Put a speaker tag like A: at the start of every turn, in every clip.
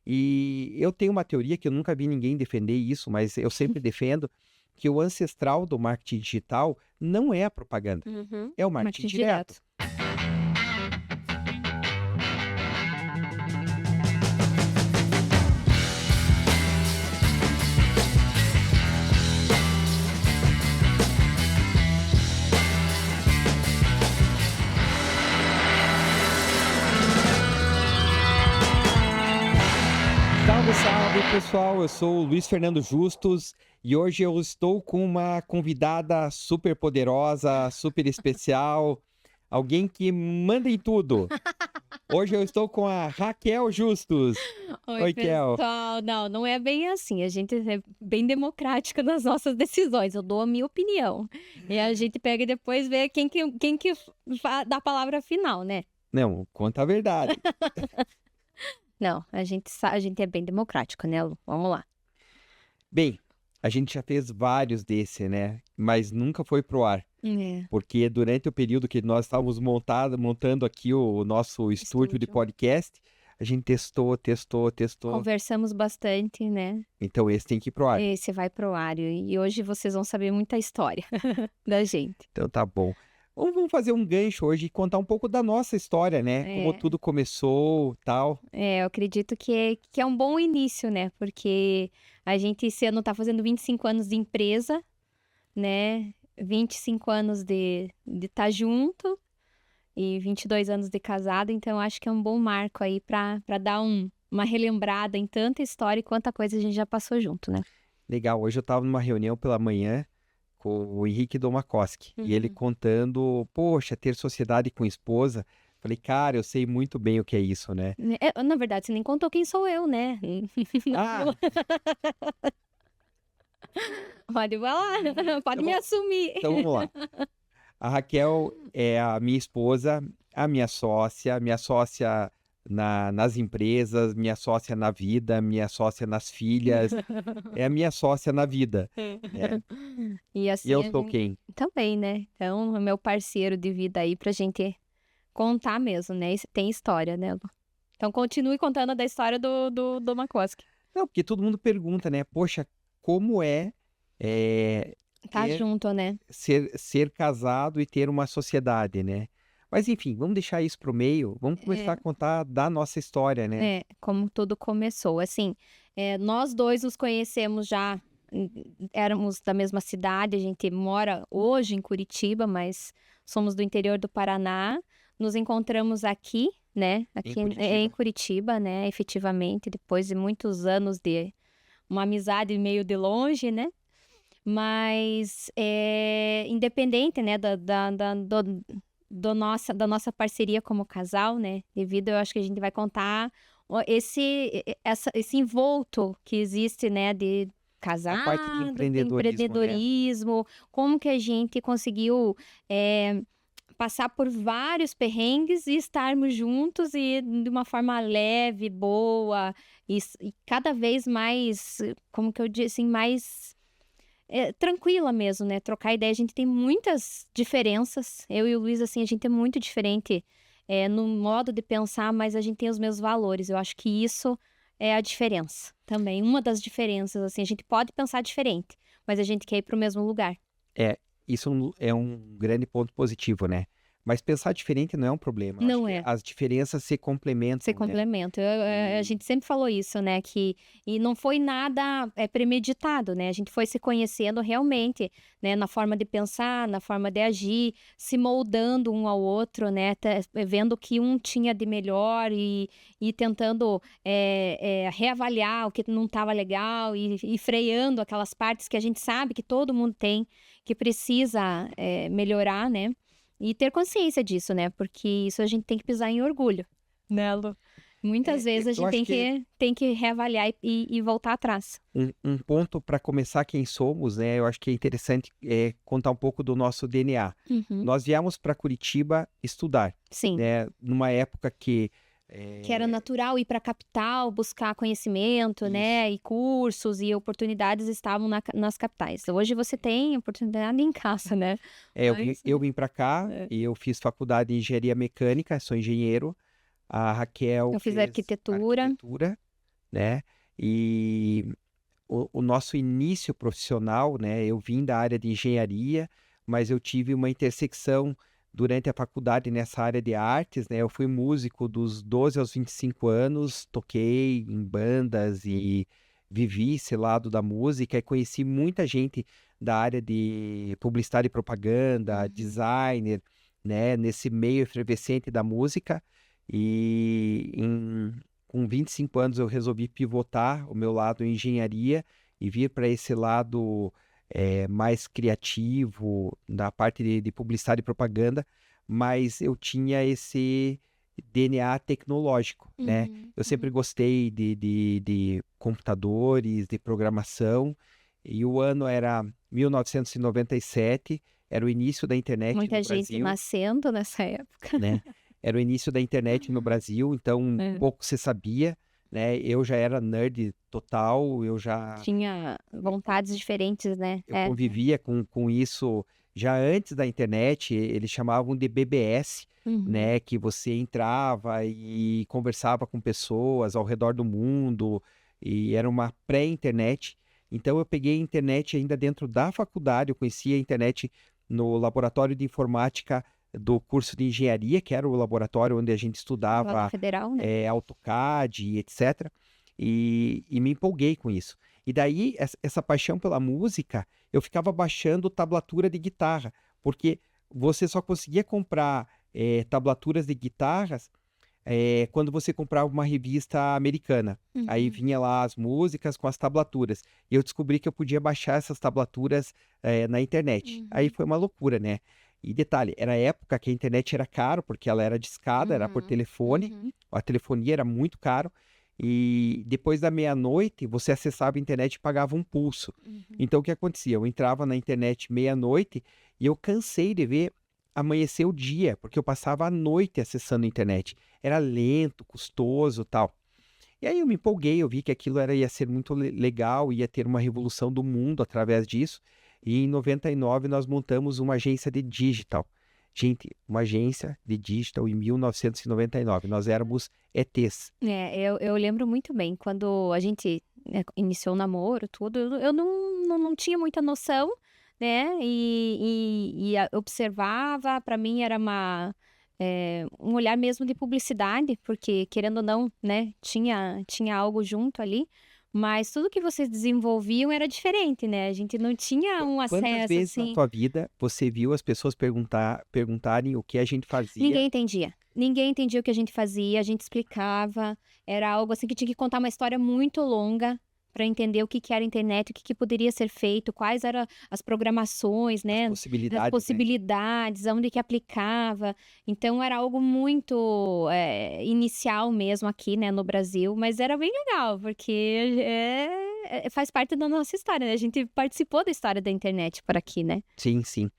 A: E eu tenho uma teoria que eu nunca vi ninguém defender isso, mas eu sempre defendo que o ancestral do marketing digital não é a propaganda,
B: Uhum.
A: é o marketing direto. Salve, salve, pessoal! Eu sou o Luiz Fernando Justus e hoje eu estou com uma convidada super poderosa, super especial, alguém que manda em tudo. Hoje eu estou com a Raquel Justus.
B: Oi,
A: Oi, Kel.
B: pessoal. Não, não é bem assim. A gente é bem democrática nas nossas decisões. Eu dou a minha opinião. E a gente pega e depois vê quem que dá a palavra final, né?
A: Não, conta a verdade.
B: Não, a gente é bem democrática, né, Lu? Vamos lá.
A: Bem, a gente já fez vários desse, né? Mas nunca foi pro ar.
B: É,
A: Porque durante o período que nós estávamos montando aqui o nosso estúdio de
B: estúdio.
A: podcast, a gente testou.
B: Conversamos bastante, né?
A: Então esse tem que ir pro ar.
B: Esse vai pro ar. E hoje vocês vão saber muita história da gente.
A: Então tá bom. Vamos fazer um gancho hoje e contar um pouco da nossa história, né? Como
B: É.
A: tudo começou, tal.
B: Eu acredito que é um bom início, né? Porque a gente esse ano tá fazendo 25 anos de empresa, né? 25 anos de estar junto e 22 anos de casado, então acho que é um bom marco aí para dar uma relembrada em tanta história e quanta coisa a gente já passou junto, né?
A: Legal. Hoje eu estava numa reunião pela manhã com o Henrique Domakoski e ele
B: Uhum.
A: contando, poxa, ter sociedade com esposa. Falei, cara, eu sei muito bem o que é isso, né?
B: Na verdade, você nem contou quem sou eu, né?
A: Ah,
B: Pode falar, pode me assumir.
A: então vamos lá. A Raquel é a minha esposa, a minha sócia nas empresas, minha sócia na vida, minha sócia nas filhas, é a minha sócia na vida, né?
B: E
A: E
B: assim
A: eu
B: a
A: sou
B: gente
A: quem?
B: também, né? Então, é meu parceiro de vida aí pra gente contar mesmo, né? Isso tem história, né, Lu? Então continue contando da história do Makoski.
A: Não, porque todo mundo pergunta, né? Poxa, como é
B: Tá
A: ter,
B: junto, né?
A: ser casado e ter uma sociedade, né? Mas enfim, vamos deixar isso pro meio, vamos começar
B: É,
A: a contar da nossa história, né?
B: como tudo começou. Assim, nós dois nos conhecemos já, éramos da mesma cidade, a gente mora hoje em Curitiba, mas somos do interior do Paraná. Nos encontramos aqui, né?
A: Em
B: Aqui em
A: Curitiba.
B: Curitiba, né? Efetivamente, depois de muitos anos de uma amizade meio de longe, né? Mas independente, né, da nossa parceria como casal, né? Devido, eu acho que a gente vai contar esse envolto que existe, né, de
A: A parte de
B: casado, de
A: empreendedorismo, né?
B: empreendedorismo, como que a gente conseguiu passar por vários perrengues e estarmos juntos e de uma forma leve, boa e cada vez mais, como que eu disse, assim, mais tranquila mesmo, né, trocar ideia. A gente tem muitas diferenças, eu e o Luiz, assim, a gente é muito diferente, no modo de pensar, mas a gente tem os mesmos valores. Eu acho que isso é a diferença também, uma das diferenças, assim, a gente pode pensar diferente, mas a gente quer ir para o mesmo lugar.
A: É, isso é um grande ponto positivo, né? Mas pensar diferente não é um problema. Eu acho
B: Não
A: que
B: é.
A: as diferenças se
B: Você
A: complementam, né?
B: complementa. A
A: E
B: gente sempre falou isso, né, que e não foi nada, premeditado, né, a gente foi se conhecendo realmente, né, na forma de pensar, na forma de agir, se moldando um ao outro, né, vendo o que um tinha de melhor e tentando, reavaliar o que não estava legal e freando aquelas partes que a gente sabe que todo mundo tem, que precisa, melhorar, né, e ter consciência disso, né, porque isso a gente tem que pisar em orgulho. Né, Lu? Muitas vezes a
A: eu
B: gente
A: acho que
B: tem que reavaliar e voltar atrás.
A: um ponto para começar quem somos, né? Eu acho que é interessante contar um pouco do nosso DNA.
B: Uhum.
A: Nós viemos para Curitiba estudar,
B: Sim,
A: né? Numa época que
B: que era natural ir para a capital, buscar conhecimento,
A: isso.
B: né, e cursos e oportunidades estavam nas capitais. Hoje você tem oportunidade em casa, né, mas
A: Eu vim para cá
B: é.
A: e eu fiz faculdade de engenharia mecânica, sou engenheiro. A Raquel
B: Eu fiz
A: fez
B: arquitetura.
A: arquitetura, né? E o nosso início profissional, né? Eu vim da área de engenharia, mas eu tive uma intersecção durante a faculdade nessa área de artes, né? Eu fui músico dos 12 aos 25 anos, toquei em bandas e vivi esse lado da música e conheci muita gente da área de publicidade e propaganda, designer, né? Nesse meio efervescente da música. E com 25 anos eu resolvi pivotar o meu lado em engenharia e vir para esse lado mais criativo, da parte de publicidade e propaganda, mas eu tinha esse DNA tecnológico, né? Eu sempre gostei de computadores, de programação, e o ano era 1997, era o início da internet
B: Muita
A: no
B: gente
A: Brasil,
B: nascendo nessa época.
A: né? Era o início da internet no Brasil, então
B: É.
A: pouco se sabia, né? Eu já era nerd total,
B: Tinha vontades diferentes, né?
A: eu convivia com isso já antes da internet, eles chamavam de BBS,
B: Uhum.
A: né? Que você entrava e conversava com pessoas ao redor do mundo, e era uma pré-internet. Então eu peguei a internet ainda dentro da faculdade, eu conhecia a internet no laboratório de informática do curso de engenharia, que era o laboratório onde a gente
B: Lá na
A: estudava
B: Federal, né?
A: AutoCAD e etc. E me empolguei com isso. E daí, essa paixão pela música, eu ficava baixando tablatura de guitarra, porque você só conseguia comprar tablaturas de guitarras quando você comprava uma revista americana. Aí vinha lá as músicas com as tablaturas. E eu descobri que eu podia baixar essas tablaturas na internet. Aí foi uma loucura, né? E detalhe, era a época que a internet era caro, porque ela era discada, era por telefone, a telefonia era muito caro. E depois da meia-noite, você acessava a internet e pagava um pulso. Então, o que acontecia? Eu entrava na internet meia-noite e eu cansei de ver amanhecer o dia, porque eu passava a noite acessando a internet. Era lento, custoso, tal. E aí eu me empolguei, eu vi que aquilo ia ser muito legal, ia ter uma revolução do mundo através disso. E em 99 nós montamos uma agência de digital. Gente, uma agência de digital em 1999. Nós éramos ETs.
B: Eu lembro muito bem, quando a gente, né, iniciou o namoro, tudo, eu não tinha muita noção, né, observava, para mim era um olhar mesmo de publicidade, porque querendo ou não, né, tinha algo junto ali, mas tudo que vocês desenvolviam era diferente, né, a gente não tinha um
A: Quantas
B: acesso,
A: vezes na
B: assim.
A: tua vida você viu as pessoas perguntarem o que a gente fazia?
B: Ninguém entendia. Ninguém entendia o que a gente fazia, a gente explicava, era algo assim que tinha que contar uma história muito longa para entender o que que era internet, o que que poderia ser feito, quais eram as programações,
A: As
B: né, as
A: possibilidades, né?
B: possibilidades, aonde que aplicava. Então era algo muito, inicial mesmo aqui, né, no Brasil, mas era bem legal, porque faz parte da nossa história, né, a gente participou da história da internet por aqui, né.
A: Sim, sim.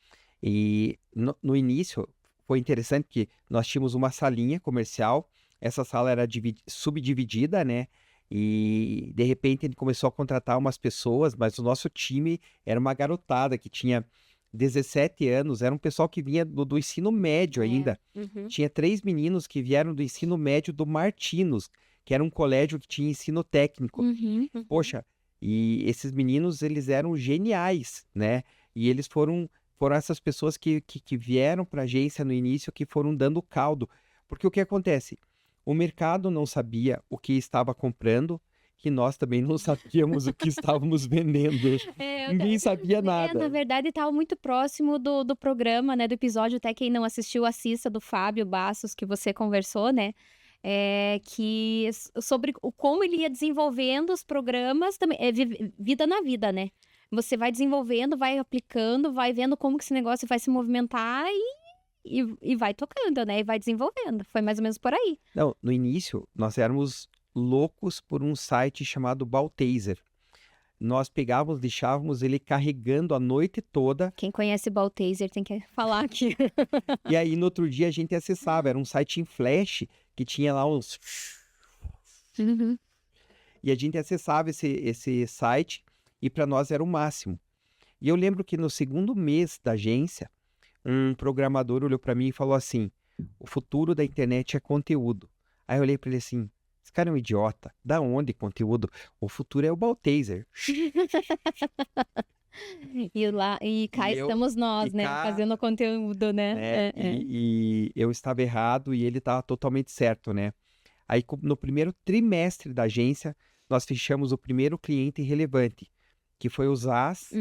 A: E no início foi interessante que nós tínhamos uma salinha comercial, essa sala era subdividida, né? E de repente ele começou a contratar umas pessoas, mas o nosso time era uma garotada que tinha 17 anos, era um pessoal que vinha do ensino médio ainda.
B: Uhum.
A: Tinha 3 meninos que vieram do ensino médio do Martinos, que era um colégio que tinha ensino técnico.
B: Uhum.
A: Poxa, e esses meninos, eles eram geniais, né? E eles foram essas pessoas que vieram para a agência no início, que foram dando caldo. Porque o que acontece? O mercado não sabia o que estava comprando, que nós também não sabíamos o que estávamos vendendo.
B: É, eu ta
A: Ninguém sabia
B: na
A: nada.
B: verdade estava muito próximo do programa, né, do episódio, até quem não assistiu assista, do Fábio Bastos que você conversou, né, que sobre o como ele ia desenvolvendo os programas também, vida na vida, né. Você vai desenvolvendo, vai aplicando, vai vendo como que esse negócio vai se movimentar e vai tocando, né, e vai desenvolvendo. Foi mais ou menos por aí.
A: Não, no início, nós éramos loucos por um site chamado Baltaser. Nós pegávamos, deixávamos ele carregando a noite toda.
B: Quem conhece Baltaser tem que falar aqui.
A: E aí, no outro dia, a gente acessava. Era um site em flash que tinha lá uns.
B: Uhum.
A: E a gente acessava esse site e para nós era o máximo. E eu lembro que no segundo mês da agência, um programador olhou para mim e falou assim: o futuro da internet é conteúdo. Aí eu olhei para ele assim: esse cara é um idiota. Da onde conteúdo? O futuro é o Baltaser.
B: E cá
A: E eu,
B: estamos
A: e
B: nós, né?
A: cá,
B: Fazendo conteúdo, né?
A: né? E eu estava errado e ele estava totalmente certo, né? Aí, no primeiro trimestre da agência, nós fechamos o primeiro cliente relevante, que foi o ZAS,
B: Na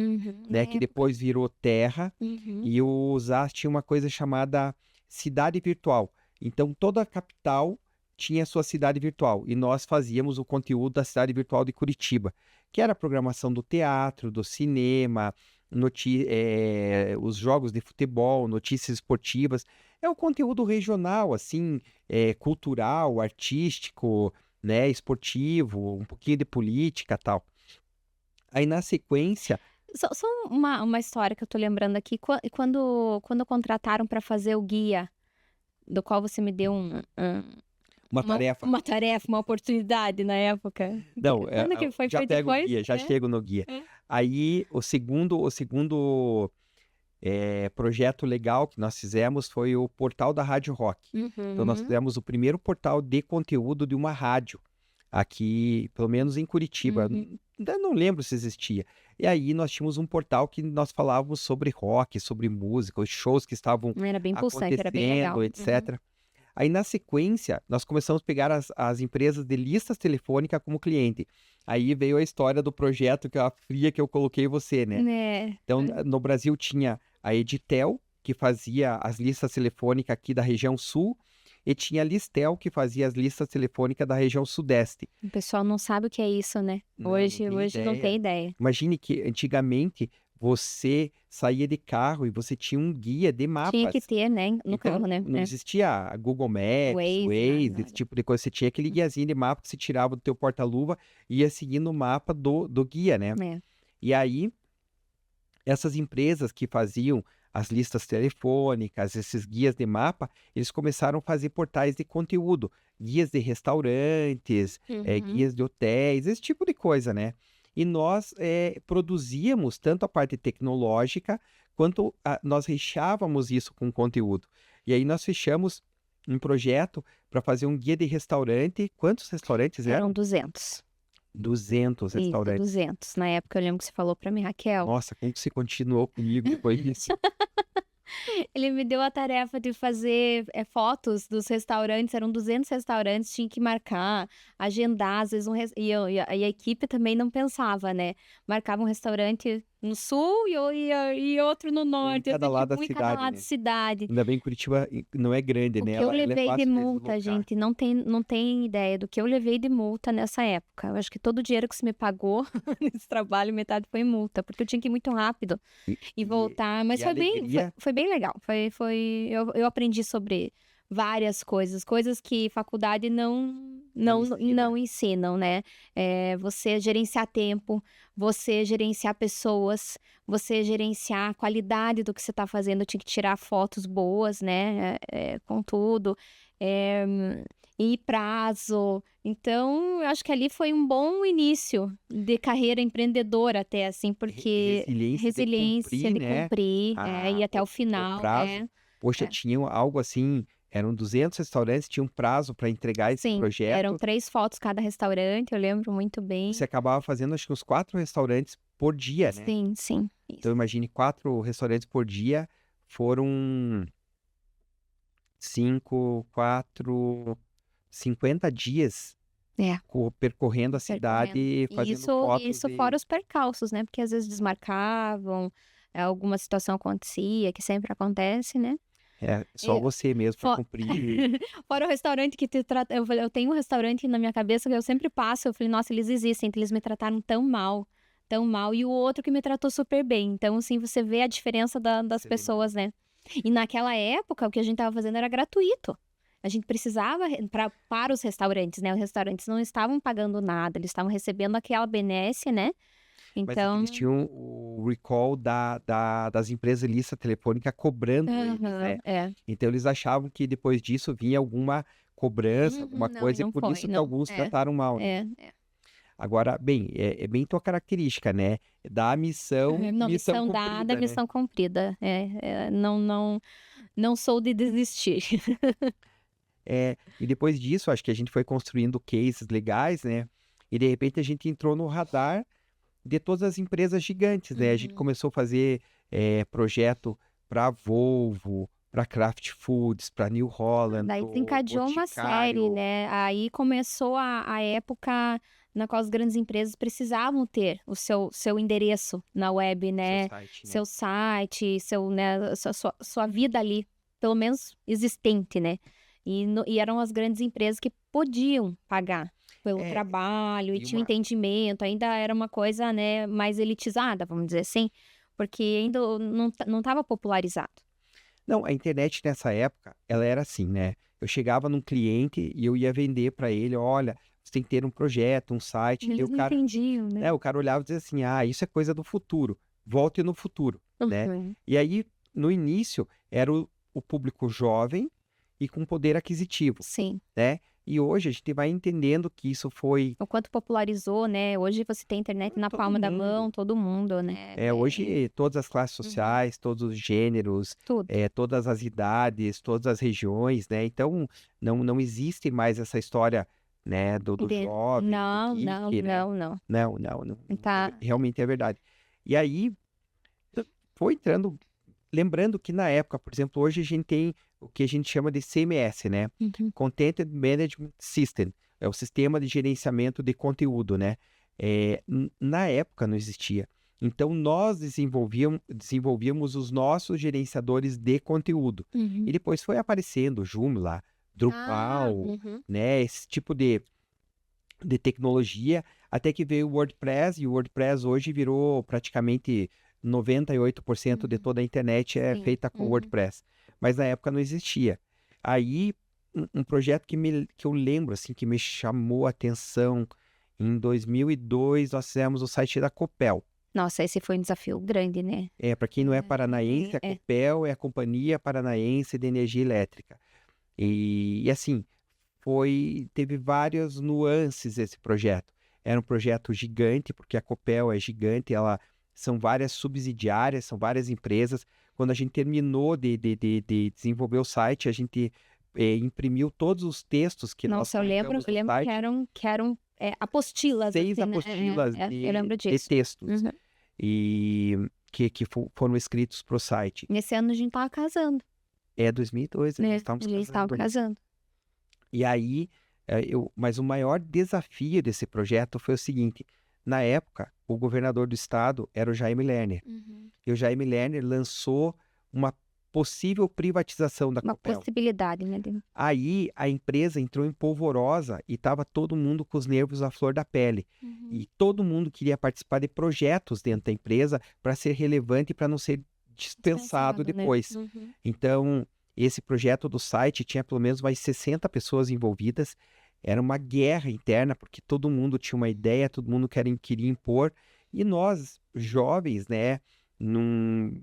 A: né? Que
B: época.
A: depois virou Terra. E o ZAS tinha uma coisa chamada cidade virtual. Então, toda a capital tinha sua cidade virtual. E nós fazíamos o conteúdo da cidade virtual de Curitiba, que era a programação do teatro, do cinema, os jogos de futebol, notícias esportivas. É o conteúdo regional, assim, cultural, artístico, né, esportivo, um pouquinho de política, tal. Aí na sequência,
B: Só uma história que eu tô lembrando aqui. Quando contrataram para fazer o guia, do qual você me deu
A: uma tarefa.
B: uma tarefa, uma oportunidade na época.
A: Não,
B: Quando que foi?
A: já
B: Foi
A: pego o
B: depois?
A: guia, já chego no guia. Aí o segundo projeto legal que nós fizemos foi o portal da Rádio Rock. Então nós fizemos o primeiro portal de conteúdo de uma rádio aqui, pelo menos em Curitiba. Ainda não lembro se existia. E aí nós tínhamos um portal que nós falávamos sobre rock, sobre música, os shows que estavam
B: Era bem pulsante, era bem legal.
A: acontecendo, etc. Aí, na sequência, nós começamos a pegar as empresas de listas telefônicas como cliente. Aí veio a história do projeto que a fria que eu coloquei você, né? Então, no Brasil tinha a Editel, que fazia as listas telefônicas aqui da região sul, e tinha a Listel, que fazia as listas telefônicas da região sudeste.
B: O pessoal não sabe o que é isso, né? Hoje não tem ideia.
A: Imagine que antigamente você saía de carro e você tinha um guia de mapas.
B: Tinha que ter, né? No carro, né?
A: Não existia Google Maps, Waze,
B: nada.
A: esse tipo de coisa. Você tinha aquele guiazinho de mapa que você tirava do teu porta-luva e ia seguindo o mapa do guia, né? E aí, essas empresas que faziam as listas telefônicas, esses guias de mapa, eles começaram a fazer portais de conteúdo, guias de restaurantes, guias de hotéis, esse tipo de coisa, né? E nós produzíamos tanto a parte tecnológica, quanto nós recheávamos isso com conteúdo. E aí nós fechamos um projeto para fazer um guia de restaurante. Quantos restaurantes eram?
B: Eram 200.
A: 200
B: Isso,
A: restaurantes.
B: 200. Na época eu lembro que você falou para mim, Raquel.
A: Nossa, como que você continuou comigo depois disso?
B: Ele me deu a tarefa de fazer fotos dos restaurantes, eram 200 restaurantes, tinha que marcar, agendar, às vezes e a equipe também não pensava, né? Marcava um restaurante no sul e outro no norte,
A: cada lado da
B: em cada
A: cidade,
B: lado
A: né?
B: da cidade.
A: Ainda bem que Curitiba não é grande,
B: O
A: né?
B: que eu
A: Ela é
B: levei de
A: fácil
B: multa,
A: deslocar.
B: gente, não tem ideia do que eu levei de multa nessa época. Eu acho que todo o dinheiro que você me pagou nesse trabalho, metade foi multa, porque eu tinha que ir muito rápido e voltar. Mas
A: a alegria...
B: foi bem legal. Eu aprendi sobre várias coisas que faculdade não ensinam, né? Você gerenciar tempo, você gerenciar pessoas, você gerenciar a qualidade do que você está fazendo. Eu tinha que tirar fotos boas, né? Com tudo. E prazo. Então, eu acho que ali foi um bom início de carreira empreendedora até, assim, porque resiliência de cumprir, ir até o final.
A: Prazo. Poxa, tinham algo assim, eram 200 restaurantes, tinha um prazo para entregar esse projeto.
B: Eram 3 fotos cada restaurante, eu lembro muito bem.
A: Você acabava fazendo, acho que uns 4 restaurantes por dia, né?
B: Sim.
A: Então, imagine 4 restaurantes por dia, foram 50 dias percorrendo a cidade, fazendo fotos.
B: Isso fora os percalços, né? Porque às vezes desmarcavam, alguma situação acontecia, que sempre acontece, né?
A: Só você mesmo para cumprir.
B: Fora o restaurante que te trata. Eu tenho um restaurante na minha cabeça que eu sempre passo. Eu falei, nossa, eles existem, eles me trataram tão mal. E o outro que me tratou super bem. Então, assim, você vê a diferença das pessoas, né? E naquela época, o que a gente tava fazendo era gratuito. A gente precisava para os restaurantes, né? Os restaurantes não estavam pagando nada, eles estavam recebendo aquela benesse, né? Então...
A: Mas eles tinham o recall das empresas de lista telefônica cobrando eles, né? Então eles achavam que depois disso vinha alguma cobrança, alguma coisa, e por isso que alguns trataram mal, né? Agora, bem, é bem tua característica, né? Da missão
B: missão
A: cumprida,
B: dada,
A: né?
B: missão cumprida. Não sou de desistir.
A: E depois disso, acho que a gente foi construindo cases legais, né? E de repente a gente entrou no radar de todas as empresas gigantes, né? A gente começou a fazer projeto para Volvo, para Kraft Foods, para New Holland,
B: Daí
A: para
B: desencadeou uma série,
A: Boticário,
B: né, aí começou a época na qual as grandes empresas precisavam ter o seu endereço na web,
A: seu
B: né,
A: site, né?
B: seu site, seu, né, sua vida ali, pelo menos existente, né. E eram as grandes empresas que podiam pagar pelo
A: É,
B: trabalho e
A: e
B: tinham
A: uma,
B: entendimento, ainda era uma coisa, né, mais elitizada, vamos dizer assim, porque ainda não estava popularizado.
A: Não, a internet nessa época, ela era assim, né? Eu chegava num cliente e eu ia vender para ele, olha, você tem que ter um projeto, um site. E
B: Eles não entendiam, né.
A: o cara olhava e dizia assim, ah, isso é coisa do futuro, volte no futuro, né?
B: Uhum.
A: E aí, no início, era o público jovem e com poder aquisitivo,
B: Sim.
A: né? E hoje a gente vai entendendo que isso foi
B: O quanto popularizou, né, hoje você tem internet na
A: todo
B: palma da
A: mundo.
B: mão, todo mundo, né,
A: Hoje todas as classes
B: uhum,
A: sociais, todos os gêneros,
B: tudo.
A: todas as idades, todas as regiões, né? Então não existe mais essa história, né, do jovem, do
B: Não, não,
A: geek, né?
B: não, não.
A: Não,
B: Tá
A: realmente é verdade. E aí foi entrando, lembrando que na época, por exemplo, hoje a gente tem o que a gente chama de CMS, né?
B: uhum.
A: Content Management System, é o sistema de gerenciamento de conteúdo, né? Na época não existia. Então nós desenvolvíamos os nossos gerenciadores de conteúdo. E
B: Uhum.
A: depois foi aparecendo Joomla,
B: Ah,
A: Drupal,
B: uhum.
A: né? Esse tipo de tecnologia, até que veio o WordPress, e o WordPress hoje virou praticamente 98% de
B: Uhum.
A: toda a internet é
B: Sim.
A: feita com
B: Uhum.
A: WordPress. Mas na época não existia. Aí, um projeto que eu lembro, assim, que me chamou a atenção, em 2002, nós fizemos o site da Copel.
B: Nossa, esse foi um desafio grande, né.
A: Para quem não é paranaense, a
B: É.
A: Copel é a Companhia Paranaense de Energia Elétrica. E assim, teve várias nuances esse projeto. Era um projeto gigante, porque a Copel é gigante, são várias subsidiárias, são várias empresas. Quando a gente terminou de desenvolver o site, a gente imprimiu todos os textos que nós
B: Nossa,
A: colocamos
B: eu
A: no
B: lembro
A: site,
B: que eram, apostilas,
A: 6
B: assim, né.
A: apostilas
B: Eu
A: de,
B: lembro
A: de
B: disso.
A: textos,
B: Uhum.
A: e foram escritos para o site.
B: Nesse ano a gente estava casando,
A: 2002, nós
B: né,
A: estávamos
B: a gente estava
A: casando.
B: casando.
A: E aí, mas o maior desafio desse projeto foi o seguinte: na época, o governador do estado era o Jaime Lerner.
B: Uhum.
A: E o Jaime Lerner lançou uma possível privatização da
B: Uma
A: Copel.
B: possibilidade, né, de
A: Aí a empresa entrou em polvorosa e estava todo mundo com os nervos à flor da pele.
B: uhum.
A: E todo mundo queria participar de projetos dentro da empresa para ser relevante e para não ser dispensado
B: Dispensado, né.
A: depois.
B: Uhum.
A: Então, esse projeto do site tinha pelo menos mais 60 pessoas envolvidas. Era uma guerra interna, porque todo mundo tinha uma ideia, todo mundo queria impor. E nós, jovens, né,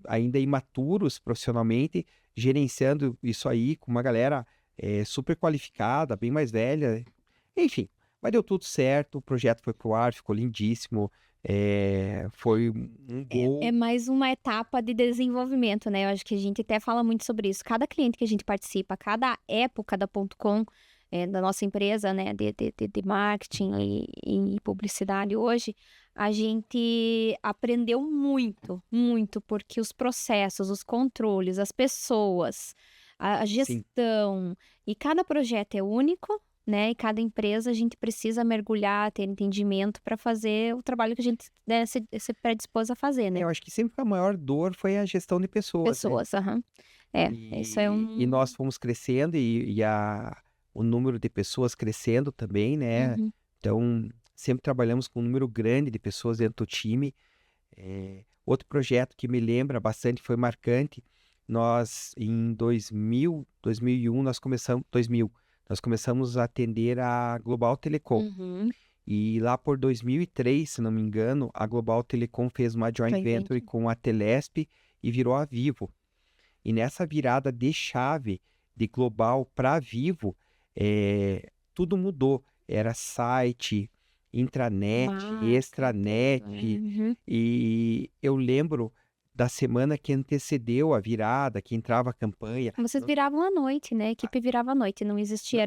A: ainda imaturos profissionalmente, gerenciando isso aí com uma galera super qualificada, bem mais velha. Enfim, mas deu tudo certo, o projeto foi pro ar, ficou lindíssimo. Foi um
B: É
A: gol.
B: mais uma etapa de desenvolvimento, né, eu acho que a gente até fala muito sobre isso. Cada cliente que a gente participa, cada época da ponto .com, da nossa empresa, né, de marketing e publicidade hoje, a gente aprendeu muito, muito, porque os processos, os controles, as pessoas, a
A: Sim.
B: gestão, e cada projeto é único, né, e cada empresa a gente precisa mergulhar, ter entendimento para fazer o trabalho que a gente, né, se predispôs a fazer, né.
A: Eu acho que sempre a maior dor foi a gestão de pessoas, né?
B: Pessoas, aham. É, isso é
A: E
B: um
A: nós fomos crescendo o número de pessoas crescendo também, né?
B: uhum,
A: Então, sempre trabalhamos com um número grande de pessoas dentro do time. Outro projeto que me lembra bastante, foi marcante, nós em 2001, nós começamos a atender a Global Telecom.
B: uhum.
A: E lá por 2003, se não me engano, a Global Telecom fez uma joint
B: Joint
A: venture
B: venture.
A: com a Telesp e virou a Vivo. E nessa virada de chave de Global para Vivo, tudo mudou. Era site, intranet,
B: Marca, tudo,
A: extranet.
B: né. Uhum.
A: E eu lembro da semana que antecedeu a virada, que entrava a campanha.
B: Vocês viravam à noite, né? A equipe virava à noite, não existia,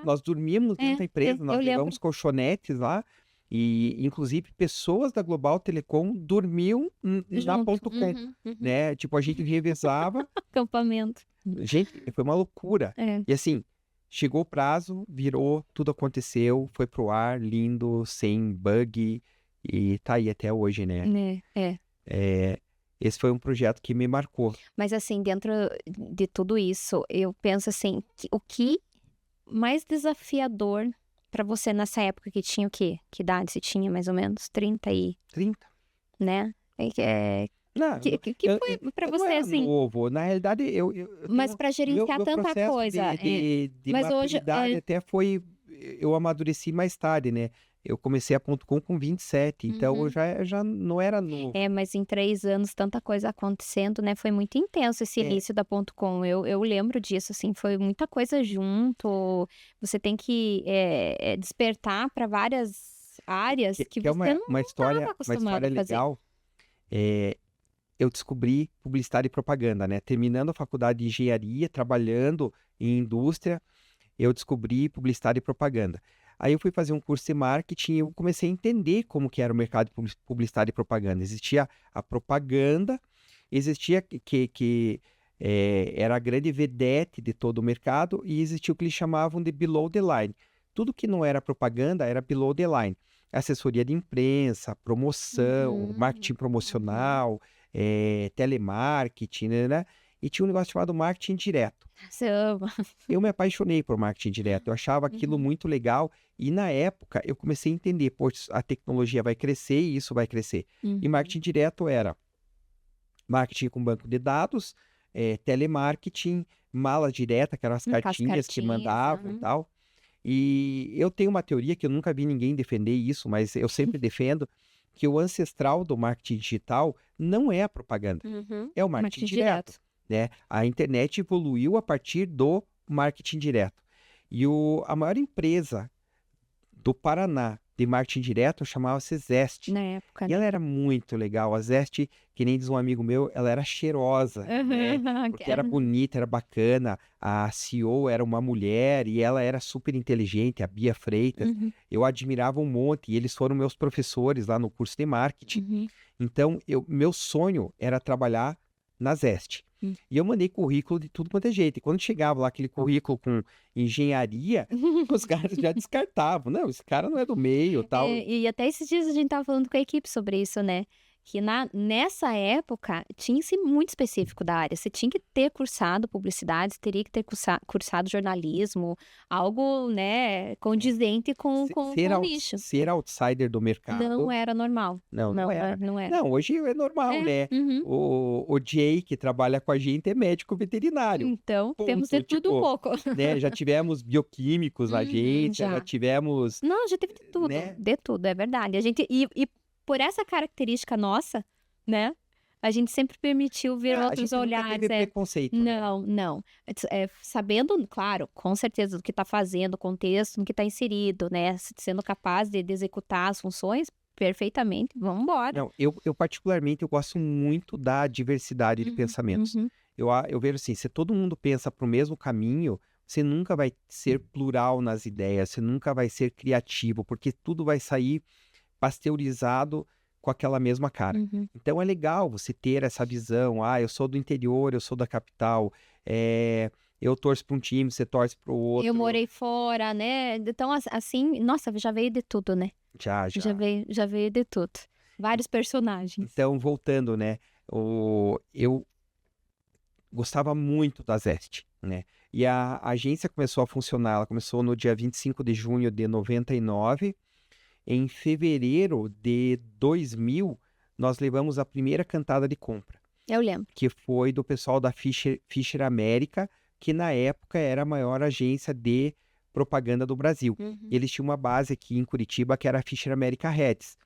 A: Nós dormíamos dentro da empresa,
B: eu
A: nós
B: lembro.
A: levamos colchonetes lá, e inclusive pessoas da Global Telecom dormiam na
B: Junto.
A: ponto .com, né? Tipo, a gente revezava.
B: Acampamento.
A: Gente, foi uma loucura.
B: É.
A: E assim, chegou o prazo, virou, tudo aconteceu, foi pro ar, lindo, sem bug, e tá aí até hoje, né? Esse foi um projeto que me marcou.
B: Mas assim, dentro de tudo isso, eu penso assim, o que mais desafiador para você nessa época, que tinha o quê? Que idade você tinha, mais ou menos? 30 e...
A: 30.
B: Né?
A: Não,
B: Que foi para
A: eu não
B: você,
A: era
B: assim?
A: novo. Na realidade, eu
B: Mas
A: tenho...
B: para gerenciar
A: meu
B: tanta
A: processo
B: coisa.
A: de
B: Mas hoje,
A: maturidade até foi... Eu amadureci mais tarde, né? Eu comecei a .com 27, então eu já não era novo.
B: mas em 3 anos, tanta coisa acontecendo, né? Foi muito intenso esse início da .com. Eu lembro disso, assim, foi muita coisa junto. Você tem que despertar para várias áreas que
A: é
B: você não
A: uma história
B: estava acostumado a fazer.
A: legal. Eu descobri publicidade e propaganda, né? Terminando a faculdade de engenharia, trabalhando em indústria, eu descobri publicidade e propaganda. Aí eu fui fazer um curso de marketing e eu comecei a entender como que era o mercado de publicidade e propaganda. Existia a propaganda, existia que era a grande vedete de todo o mercado, e existia o que eles chamavam de below the line. Tudo que não era propaganda era below the line. Assessoria de imprensa, promoção, marketing promocional, telemarketing, né? E tinha um negócio chamado marketing direto.
B: Você ama.
A: Eu me apaixonei por marketing direto, eu achava aquilo muito legal, e na época eu comecei a entender, a tecnologia vai crescer e isso vai crescer. E marketing direto era marketing com banco de dados, telemarketing, mala direta, que eram as cartinhas que mandavam e tal. E eu tenho uma teoria que eu nunca vi ninguém defender isso, mas eu sempre defendo, que o ancestral do marketing digital não é a propaganda, é o marketing direto. Né? A internet evoluiu a partir do marketing direto. E a maior empresa do Paraná de marketing direto chamava-se Zest.
B: Na época,
A: E ela era muito legal. A Zest, que nem diz um amigo meu, ela era cheirosa, né? Porque era bonita, era bacana. A CEO era uma mulher e ela era super inteligente, a Bia Freitas. Eu admirava um monte, e eles foram meus professores lá no curso de marketing. Então, meu sonho era trabalhar na Zest. E eu mandei currículo de tudo quanto é jeito. E quando chegava lá aquele currículo com engenharia, os caras já descartavam. Não, esse cara não é do meio, tal.
B: E até esses dias a gente tava falando com a equipe sobre isso, né? Que nessa época tinha-se muito específico da área. Você tinha que ter cursado publicidade, você teria que ter cursado jornalismo, algo, né, condizente com o nicho.
A: Ser outsider do mercado.
B: Não era normal.
A: Não era.
B: Não era.
A: Não, hoje é normal, né? O Jay, que trabalha com a gente, é médico veterinário.
B: Então,
A: Ponto.
B: temos de tudo um pouco.
A: Né? Já tivemos bioquímicos na gente, já tivemos...
B: Não, já teve de tudo.
A: Né?
B: De tudo, é verdade. A gente... E por essa característica nossa, né? A gente sempre permitiu ver outros olhares.
A: Nunca teve preconceito.
B: Não. Sabendo, claro, com certeza, do que está fazendo, o contexto no que está inserido, né? Sendo capaz de executar as funções perfeitamente, vamos embora.
A: Não, eu particularmente, eu gosto muito da diversidade de pensamentos. Eu vejo assim, se todo mundo pensa para o mesmo caminho, você nunca vai ser plural nas ideias, você nunca vai ser criativo, porque tudo vai sair pasteurizado com aquela mesma cara. Então é legal você ter essa visão, eu sou do interior, eu sou da capital, eu torço para um time, você torce para o outro.
B: Eu morei fora, né? Então, assim, nossa, já veio de tudo, né? Já veio de tudo. Vários personagens.
A: Então, voltando, né? Eu gostava muito da Zest, né? E a agência começou a funcionar, ela começou no dia 25 de junho de 99. Em fevereiro de 2000, nós levamos a primeira cantada de compra.
B: Eu lembro.
A: Que foi do pessoal da Fisher América, que na época era a maior agência de propaganda do Brasil. Eles tinham uma base aqui em Curitiba, que era a Fisher America Heads.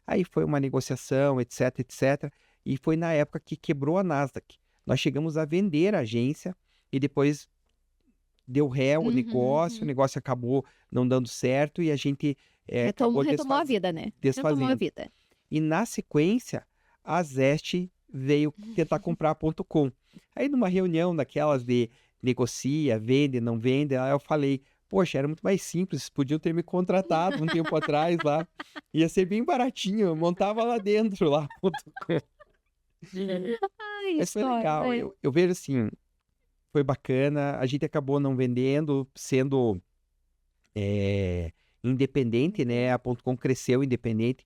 A: Aí foi uma negociação, etc, etc. E foi na época que quebrou a Nasdaq. Nós chegamos a vender a agência e depois deu ré o negócio acabou não dando certo e a gente...
B: retomou a vida, né?
A: Desfazendo.
B: Retomou a vida.
A: E na sequência, a Zest veio tentar comprar a ponto .com. Aí numa reunião daquelas de negocia, vende, não vende, aí eu falei, poxa, era muito mais simples, vocês podiam ter me contratado um tempo atrás lá, ia ser bem baratinho, eu montava lá dentro, lá, ponto .com.
B: Ai,
A: Mas foi
B: história,
A: legal,
B: né?
A: eu vejo assim, foi bacana, a gente acabou não vendendo, sendo independente, né, a ponto .com cresceu independente,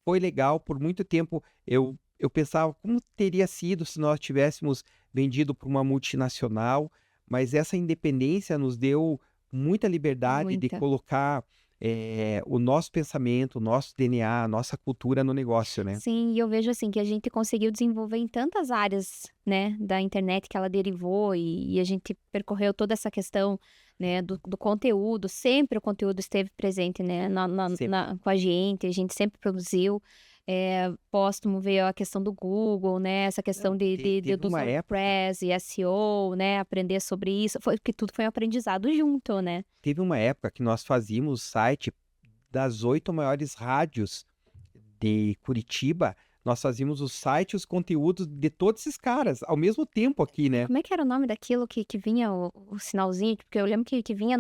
A: foi legal, por muito tempo eu pensava como teria sido se nós tivéssemos vendido para uma multinacional, mas essa independência nos deu muita liberdade de
B: Muita.
A: colocar o nosso pensamento, o nosso DNA, a nossa cultura no negócio, né?
B: Sim, e eu vejo assim que a gente conseguiu desenvolver em tantas áreas, né, da internet que ela derivou e a gente percorreu toda essa questão, né, do conteúdo, sempre o conteúdo esteve presente, né,
A: Sempre.
B: com a gente sempre produziu. Póstumo veio a questão do Google, né, essa questão
A: Não, teve
B: dos
A: uma época,
B: WordPress e SEO, né, aprender sobre isso, foi porque tudo foi um aprendizado junto, né.
A: que nós fazíamos site das 8 maiores rádios de Curitiba, nós fazíamos o site e os conteúdos de todos esses caras, ao mesmo tempo aqui, né?
B: Como é que era o nome daquilo que vinha o sinalzinho? Porque eu lembro que vinha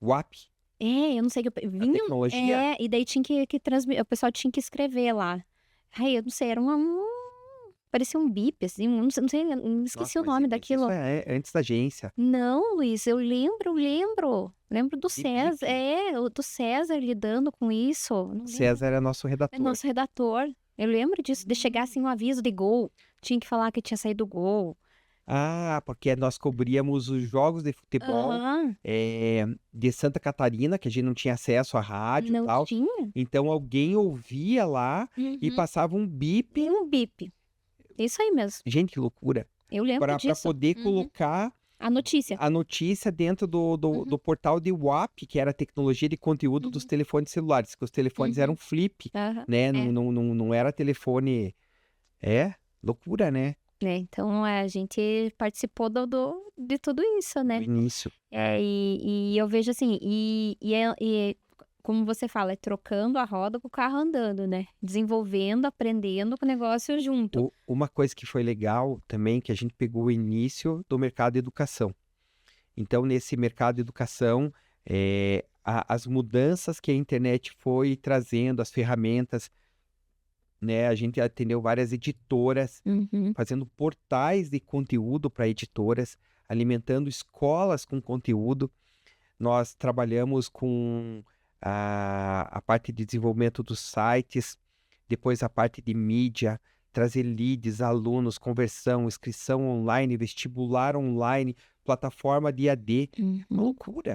A: WAP,
B: eu não sei, que
A: a
B: vinha
A: tecnologia,
B: e daí tinha que transmi o pessoal tinha que escrever lá. Ai, eu não sei, era parecia um bip, assim, não sei, eu
A: nossa,
B: esqueci o nome
A: mas isso
B: daquilo.
A: é antes da agência,
B: Não, Luiz, eu lembro. Lembro do
A: de
B: César,
A: BIP.
B: o do César lidando com isso, não lembro,
A: César era nosso
B: é
A: redator.
B: nosso redator. Eu lembro disso, de chegar, assim, um aviso de gol, tinha que falar que tinha saído gol.
A: Ah, porque nós cobríamos os jogos de futebol
B: Aham,
A: de Santa Catarina, que a gente não tinha acesso à rádio e
B: não
A: tal.
B: tinha?
A: Então alguém ouvia lá e
B: Uhum.
A: passava um bip.
B: Um bip, isso aí mesmo,
A: Gente, que loucura.
B: eu lembro
A: Para
B: disso.
A: poder
B: Uhum.
A: colocar
B: A notícia.
A: a notícia dentro
B: Uhum,
A: do portal de WAP, que era a tecnologia de conteúdo dos
B: uhum,
A: telefones celulares, que os telefones eram
B: uhum.
A: flip,
B: Aham,
A: né?
B: é.
A: Não era telefone. É, loucura, né?
B: Então, a gente participou de tudo isso,
A: Do
B: né.
A: início.
B: E eu vejo assim, como você fala, é trocando a roda com o carro andando, né, desenvolvendo, aprendendo com o negócio junto.
A: Uma coisa que foi legal também, que a gente pegou o início do mercado de educação. Então, nesse mercado de educação, as mudanças que a internet foi trazendo, as ferramentas, né? A gente atendeu várias editoras,
B: Uhum,
A: fazendo portais de conteúdo para editoras, alimentando escolas com conteúdo. Nós trabalhamos com a parte de desenvolvimento dos sites, depois a parte de mídia, trazer leads, alunos, conversão, inscrição online, vestibular online, plataforma de AD. Uma
B: uhum.
A: loucura.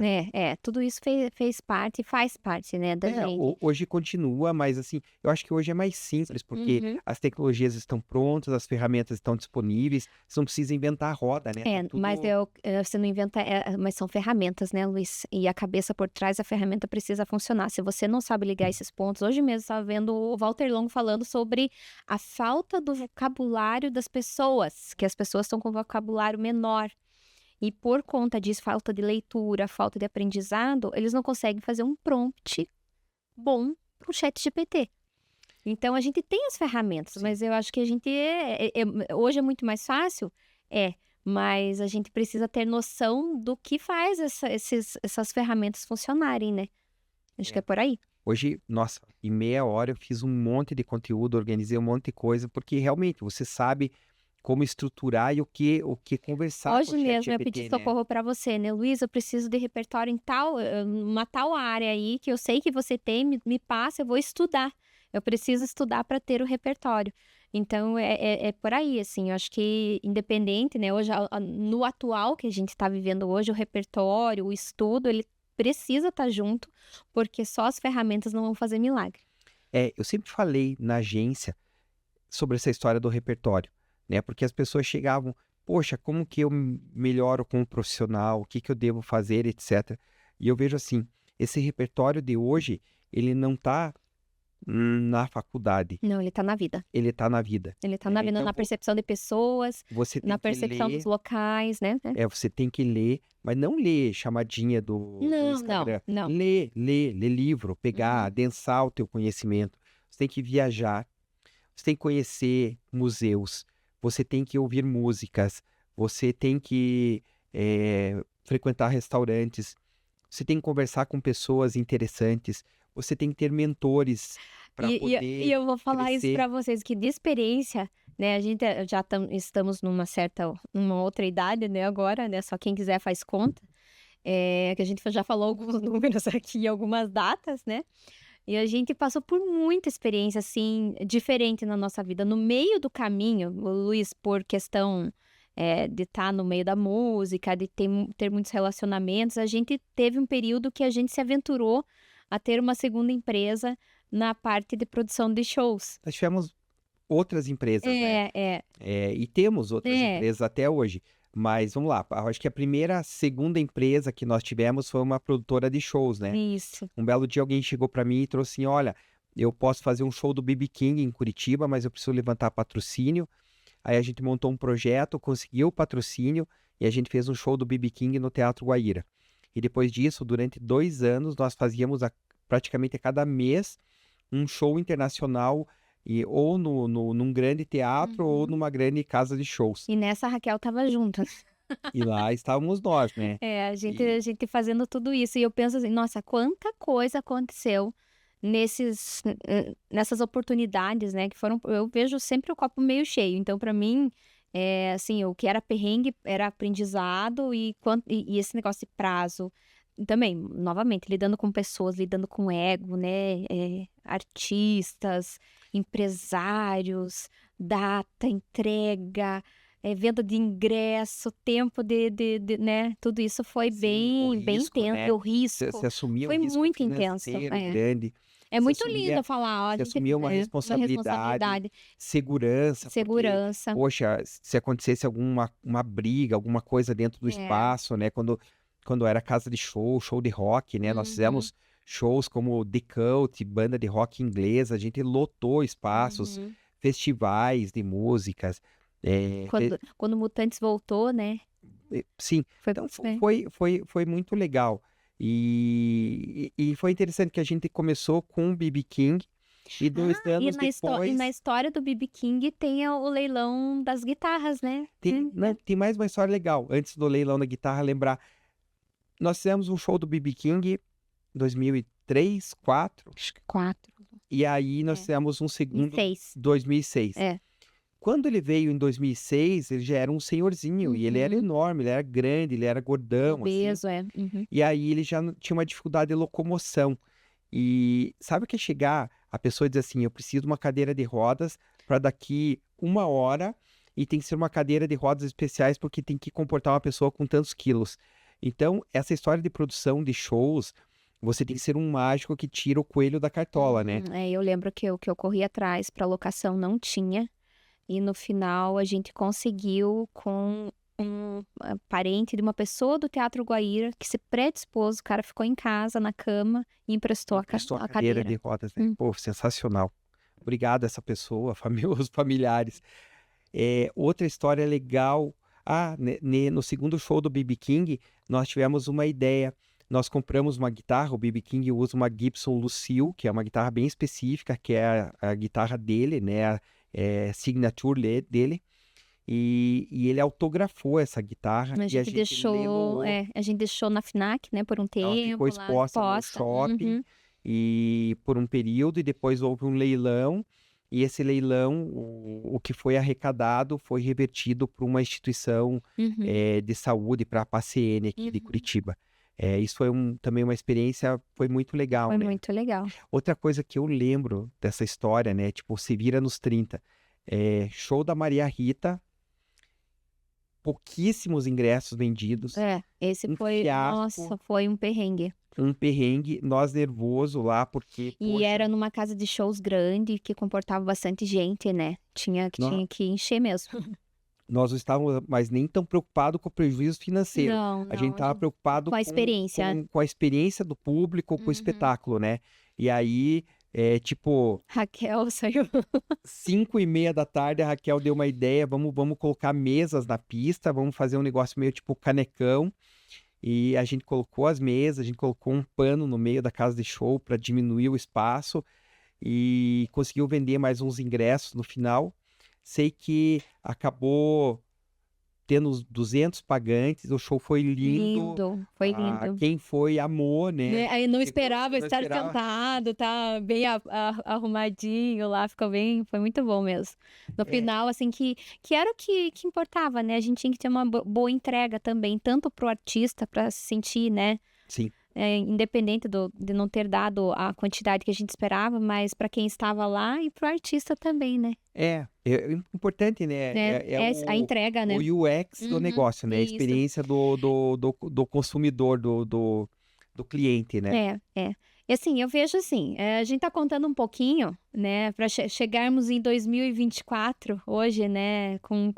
B: Tudo isso fez parte e faz parte, né, da gente.
A: Hoje continua, mas assim, eu acho que hoje é mais simples, porque
B: Uhum.
A: as tecnologias estão prontas, as ferramentas estão disponíveis, você não precisa inventar a roda, né? Tá
B: Mas
A: tudo.
B: você não inventa, mas são ferramentas, né, Luiz? E a cabeça por trás, a ferramenta precisa funcionar. Se você não sabe ligar esses pontos, hoje mesmo estava vendo o Walter Longo falando sobre a falta do vocabulário das pessoas, que as pessoas estão com vocabulário menor. E por conta disso, falta de leitura, falta de aprendizado, eles não conseguem fazer um prompt bom para o chat GPT. Então a gente tem as ferramentas,
A: Sim.
B: mas eu acho que a gente hoje é muito mais fácil, mas a gente precisa ter noção do que faz essas ferramentas funcionarem, né? Acho que
A: É.
B: é por aí.
A: Hoje, nossa, em meia hora eu fiz um monte de conteúdo, organizei um monte de coisa, porque realmente você sabe como estruturar e o que conversar com o
B: Hoje
A: chat
B: mesmo eu pedi
A: GPT, né?
B: socorro para você, né, Luísa, eu preciso de repertório em uma tal área aí que eu sei que você tem, me passa, eu vou estudar. Eu preciso estudar para ter o repertório. Então é por aí, assim, eu acho que independente, né, hoje no atual que a gente está vivendo hoje, o repertório, o estudo, ele precisa estar junto, porque só as ferramentas não vão fazer milagre.
A: Eu sempre falei na agência sobre essa história do repertório, né? Porque as pessoas chegavam, poxa, como que eu melhoro como profissional? O que que eu devo fazer, etc. E eu vejo assim, esse repertório de hoje, ele não está na faculdade,
B: Não, ele está na vida.
A: ele está na vida,
B: Ele está na
A: né?
B: vida,
A: Então
B: na percepção de pessoas,
A: você tem
B: na
A: que
B: percepção dos
A: ler,
B: locais, né?
A: você tem que ler, mas não ler chamadinha do
B: Não, não,
A: Instagram.
B: não.
A: Ler livro, pegar,
B: Uhum.
A: adensar o teu conhecimento. Você tem que viajar, você tem que conhecer museus, você tem que ouvir músicas, você tem que frequentar restaurantes, você tem que conversar com pessoas interessantes, você tem que ter mentores para
B: E
A: poder
B: eu vou falar isso
A: crescer.
B: para vocês, que de experiência, né, a gente já estamos numa outra idade, né, agora, né, só quem quiser faz conta, que a gente já falou alguns números aqui, algumas datas, né, e a gente passou por muita experiência, assim, diferente na nossa vida. No meio do caminho, o Luiz, por questão, de estar no meio da música, de ter muitos relacionamentos, a gente teve um período que a gente se aventurou a ter uma segunda empresa na parte de produção de shows.
A: Nós tivemos outras empresas, né?
B: É,
A: E temos outras
B: é,
A: empresas até hoje. Mas vamos lá, eu acho que a segunda empresa que nós tivemos foi uma produtora de shows, né?
B: isso.
A: Um belo dia alguém chegou para mim e trouxe assim: olha, eu posso fazer um show do B.B. King em Curitiba, mas eu preciso levantar patrocínio. Aí a gente montou um projeto, conseguiu o patrocínio e a gente fez um show do B.B. King no Teatro Guaíra. E depois disso, durante 2 anos, nós fazíamos praticamente a cada mês um show internacional, ou num grande teatro ou
B: Uhum.
A: numa grande casa de shows.
B: E nessa a Raquel estava junto.
A: E lá estávamos nós, né?
B: É, a
A: E
B: gente fazendo tudo isso. E eu penso assim, nossa, quanta coisa aconteceu nessas oportunidades, né? Que foram. Eu vejo sempre o copo meio cheio. Então, para mim, assim, o que era perrengue era aprendizado e esse negócio de prazo. Também, novamente, lidando com pessoas, lidando com ego, né? Artistas, empresários, data, entrega, venda de ingresso, tempo né? Tudo isso foi
A: sim, o
B: bem
A: risco,
B: intenso.
A: né?
B: E o
A: Você
B: risco
A: assumia um
B: foi
A: risco
B: muito intenso.
A: financeiro grande,
B: É
A: você
B: muito lindo
A: assumia,
B: falar, ó, a
A: você
B: gente
A: assumia uma
B: uma
A: responsabilidade,
B: responsabilidade,
A: segurança, porque,
B: segurança.
A: poxa, se acontecesse uma briga, alguma coisa dentro do
B: É.
A: espaço, né? Quando era casa de show de rock, né? Nós
B: Uhum,
A: fizemos shows como The Cult, banda de rock inglesa, a gente lotou espaços,
B: uhum.
A: festivais de músicas. É,
B: Quando o Mutantes voltou, né?
A: sim,
B: Foi,
A: então
B: é.
A: foi muito legal. E foi interessante que a gente começou com o B.B. King e 2
B: Ah,
A: anos
B: e na
A: depois
B: história do B.B. King tem o leilão das guitarras, né?
A: tem mais uma história legal. Antes do leilão da guitarra, lembrar, nós fizemos um show do B.B. King em 2003, 2004,
B: Acho que 4.
A: e aí nós
B: É.
A: fizemos um
B: E
A: segundo em
B: 6.
A: 2006.
B: É.
A: Quando ele veio em 2006, ele já era um senhorzinho, e ele era
B: Uhum.
A: enorme, ele era grande, ele era gordão, assim.
B: Obeso, é. Uhum.
A: E aí ele já tinha uma dificuldade de locomoção. E sabe o que é chegar? A pessoa diz assim: eu preciso de uma cadeira de rodas para daqui 1 hora, e tem que ser uma cadeira de rodas especiais porque tem que comportar uma pessoa com tantos quilos. Então, essa história de produção de shows, você tem que ser um mágico que tira o coelho da cartola, né?
B: Eu lembro que eu corri atrás para locação, não tinha. E no final a gente conseguiu com um parente de uma pessoa do Teatro Guaíra que se predispôs, o cara ficou em casa, na cama, e emprestou
A: Emprestou a
B: a
A: cadeira
B: cadeira.
A: de rodas, né?
B: Hum.
A: Pô, sensacional. Obrigado a essa pessoa, os familiares. Outra história legal. No segundo show do B.B. King, nós tivemos uma ideia. Nós compramos uma guitarra, o B.B. King usa uma Gibson Lucille, que é uma guitarra bem específica, que é a guitarra dele, né? Signature dele. E ele autografou essa guitarra e a gente leiloou.
B: A gente deixou na FNAC, né, por um
A: Ela ficou
B: tempo lá
A: exposta no
B: exposta.
A: shopping
B: Uhum.
A: e por um período, e depois houve um leilão, e esse leilão, o que foi arrecadado foi revertido para uma instituição
B: Uhum.
A: de saúde, para a PACN aqui de
B: Uhum.
A: Curitiba. Isso foi também uma experiência, foi muito legal,
B: Foi
A: né?
B: muito legal.
A: Outra coisa que eu lembro dessa história, né? Tipo, se vira nos 30. Show da Maria Rita, pouquíssimos ingressos vendidos,
B: Esse
A: um
B: foi,
A: fiasco,
B: nossa, foi um perrengue.
A: um perrengue, nós nervoso lá, porque,
B: E
A: poxa,
B: era numa casa de shows grande que comportava bastante gente, né? Tinha
A: nó-
B: que encher mesmo.
A: nós não estávamos mais nem tão preocupados com o prejuízo financeiro.
B: Não,
A: A gente
B: não,
A: estava preocupado
B: com a experiência.
A: com a experiência do público, com o
B: Uhum.
A: espetáculo, né? E aí, tipo,
B: Raquel saiu.
A: 5:30 da tarde, a Raquel deu uma ideia: vamos colocar mesas na pista, vamos fazer um negócio meio tipo canecão. E a gente colocou as mesas, a gente colocou um pano no meio da casa de show para diminuir o espaço. e conseguiu vender mais uns ingressos no final. Sei que acabou tendo uns 200 pagantes, o show foi lindo.
B: Lindo, foi lindo.
A: Quem foi amou, né?
B: Né, aí não
A: Chegou,
B: esperava
A: não
B: estar
A: esperava.
B: sentado, tá bem arrumadinho lá, ficou bem, foi muito bom mesmo. No
A: É,
B: final, assim, que era o que importava, né? A gente tinha que ter uma boa entrega também, tanto pro artista, para se sentir, né?
A: sim.
B: Independente de não ter dado a quantidade que a gente esperava, mas para quem estava lá e pro artista também, né?
A: É importante, né?
B: É a entrega,
A: O
B: né?
A: UX do
B: Uhum,
A: negócio, né? A
B: isso.
A: experiência do consumidor, do cliente, né?
B: É. E assim, eu vejo assim, a gente tá contando um pouquinho, né, para chegarmos em 2024, hoje, né, com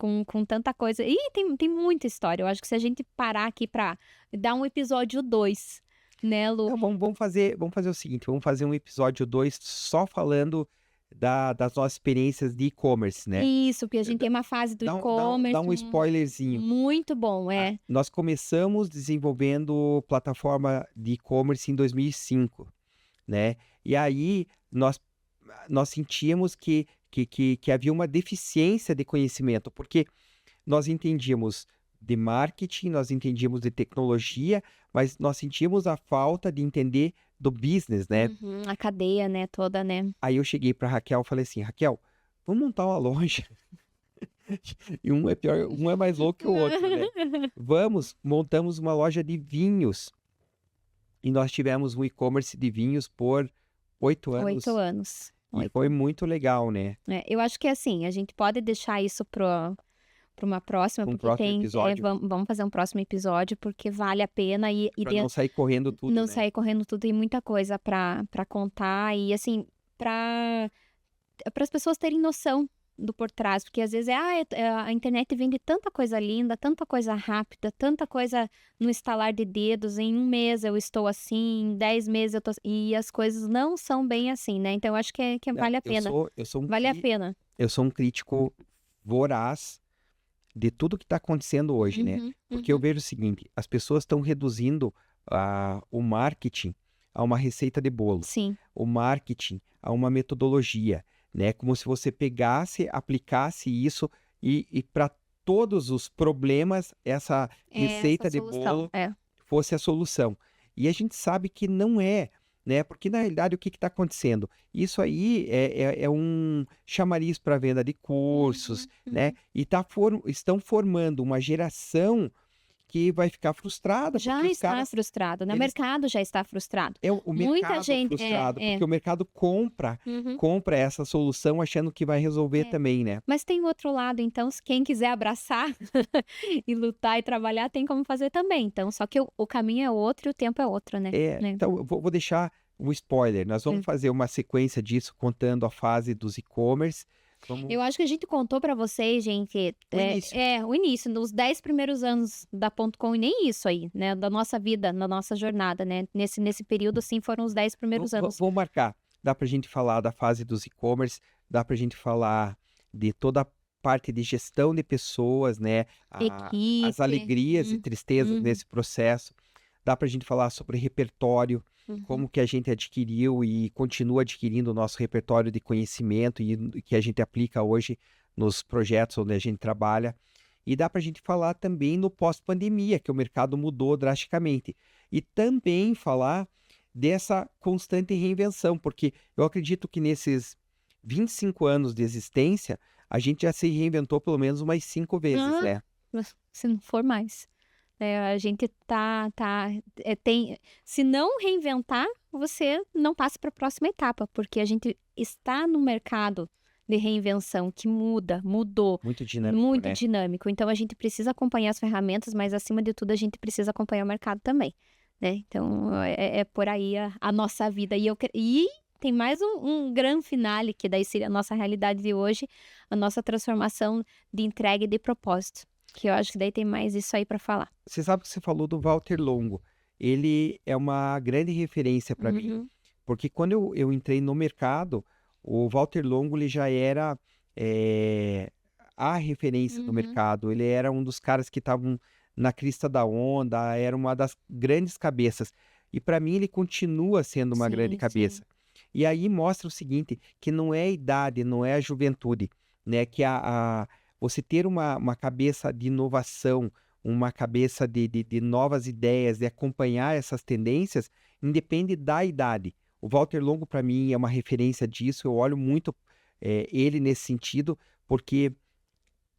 B: tanta coisa. E tem muita história. Eu acho que se a gente parar aqui para dar um episódio 2, né, Lu?
A: Então, vamos fazer o seguinte, vamos fazer um episódio 2 só falando das nossas experiências de e-commerce, né?
B: Isso, porque a gente
A: Dá,
B: tem uma fase do
A: dá
B: e-commerce
A: um spoilerzinho.
B: muito bom,
A: Nós começamos desenvolvendo plataforma de e-commerce em 2005, né? E aí nós sentíamos que havia uma deficiência de conhecimento, porque nós entendíamos de marketing, nós entendíamos de tecnologia, mas nós sentíamos a falta de entender do business, né?
B: Uhum, a cadeia, né, toda, né?
A: Aí eu cheguei para Raquel e falei assim, Raquel, vamos montar uma loja. E um é pior, um é mais louco que o outro, né? Montamos uma loja de vinhos. E nós tivemos um e-commerce de vinhos por 8
B: 8
A: anos.
B: anos.
A: E foi muito legal, né?
B: Eu acho que assim, a gente pode deixar isso para uma próxima,
A: Um
B: porque
A: próximo episódio,
B: vamos fazer um próximo episódio, porque vale a pena
A: para não sair correndo tudo,
B: não
A: né?
B: sair correndo tudo, tem muita coisa para contar e assim, para as pessoas terem noção do por trás, porque às vezes a internet vende tanta coisa linda, tanta coisa rápida, tanta coisa no estalar de dedos, em um mês eu estou assim, em 10 meses eu tô e as coisas não são bem assim, né? Então eu acho que
A: Não,
B: vale a pena.
A: eu sou
B: Vale a pena.
A: eu sou um crítico voraz de tudo que está acontecendo hoje, né? Porque eu vejo o seguinte, as pessoas estão reduzindo o marketing a uma receita de bolo,
B: Sim.
A: o marketing a uma metodologia, né? Como se você pegasse, aplicasse isso e para todos os problemas essa receita
B: Essa
A: de
B: solução.
A: bolo fosse a solução. E a gente sabe que não é, né? Porque na realidade o que está acontecendo? Isso aí é um chamariz para venda de cursos, né? E estão formando uma geração que vai ficar frustrada,
B: Já
A: porque os
B: está
A: caras.
B: frustrado, né? O
A: Eles
B: mercado já está frustrado.
A: o
B: Muita
A: mercado
B: gente
A: frustrado, porque o mercado compra
B: Uhum.
A: compra essa solução achando que vai resolver também, né?
B: Mas tem o outro lado, então, se quem quiser abraçar e lutar e trabalhar, tem como fazer também. Então, só que o caminho é outro e o tempo é outro, né?
A: Então eu vou deixar um spoiler, nós vamos fazer uma sequência disso contando a fase dos e-commerce.
B: Eu acho que a gente contou pra vocês, gente, o início, nos 10 primeiros anos da .com, e nem isso aí, né, da nossa vida, da nossa jornada, né, nesse período, assim, foram os 10 primeiros anos.
A: Vamos marcar, dá pra gente falar da fase dos e-commerce, dá pra gente falar de toda a parte de gestão de pessoas, né, as
B: Equipe.
A: alegrias e tristezas nesse processo, dá pra gente falar sobre repertório, como que a gente adquiriu e continua adquirindo o nosso repertório de conhecimento e que a gente aplica hoje nos projetos onde a gente trabalha. E dá para a gente falar também no pós-pandemia, que o mercado mudou drasticamente. E também falar dessa constante reinvenção, porque eu acredito que nesses 25 anos de existência, a gente já se reinventou pelo menos umas 5 vezes, né?
B: Se não for mais. A gente se não reinventar, você não passa para a próxima etapa, porque a gente está no mercado de reinvenção que mudou,
A: Muito dinâmico,
B: muito
A: né?
B: dinâmico. Então a gente precisa acompanhar as ferramentas, mas acima de tudo a gente precisa acompanhar o mercado também, né? Então é por aí a nossa vida. E tem mais um grande finale, que daí seria a nossa realidade de hoje, a nossa transformação de entrega e de propósito. Que eu acho que daí tem mais isso aí para falar.
A: Você sabe que você falou do Walter Longo. Ele é uma grande referência para mim, porque quando eu entrei no mercado, o Walter Longo ele já era a referência do mercado. Ele era um dos caras que estavam na crista da onda, era uma das grandes cabeças. E para mim ele continua sendo uma grande cabeça. E aí mostra o seguinte, que não é a idade, não é a juventude, né? Que você ter uma cabeça de inovação, uma cabeça de novas ideias, de acompanhar essas tendências, independe da idade. O Walter Longo, para mim, é uma referência disso. Eu olho muito ele nesse sentido, porque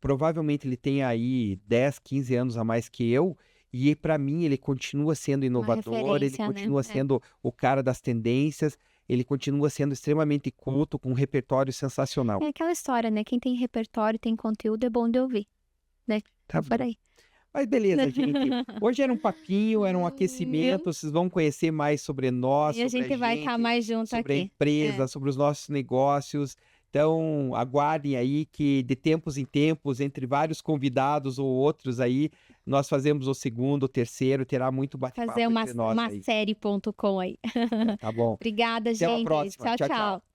A: provavelmente ele tem aí 10, 15 anos a mais que eu, e para mim ele continua sendo
B: Uma
A: inovador, ele
B: referência, né?
A: continua sendo o cara das tendências, ele continua sendo extremamente culto, com um repertório sensacional.
B: É aquela história, né? Quem tem repertório, tem conteúdo, é bom de ouvir, né?
A: Tá
B: Por
A: bom.
B: aí.
A: Mas beleza, gente. Hoje era um papinho, era um
B: Viu?
A: aquecimento. Vocês vão conhecer mais sobre nós,
B: E a
A: sobre a
B: gente vai estar
A: gente,
B: mais junto
A: sobre a
B: aqui.
A: empresa, sobre os nossos negócios. Então, aguardem aí que de tempos em tempos, entre vários convidados ou outros aí, nós fazemos o segundo, o terceiro, terá muito bate-papo
B: Fazer uma
A: entre nós aí.
B: série.com aí.
A: Tá bom.
B: Obrigada,
A: Até a
B: gente.
A: próxima.
B: Tchau,
A: Tchau, tchau.
B: tchau.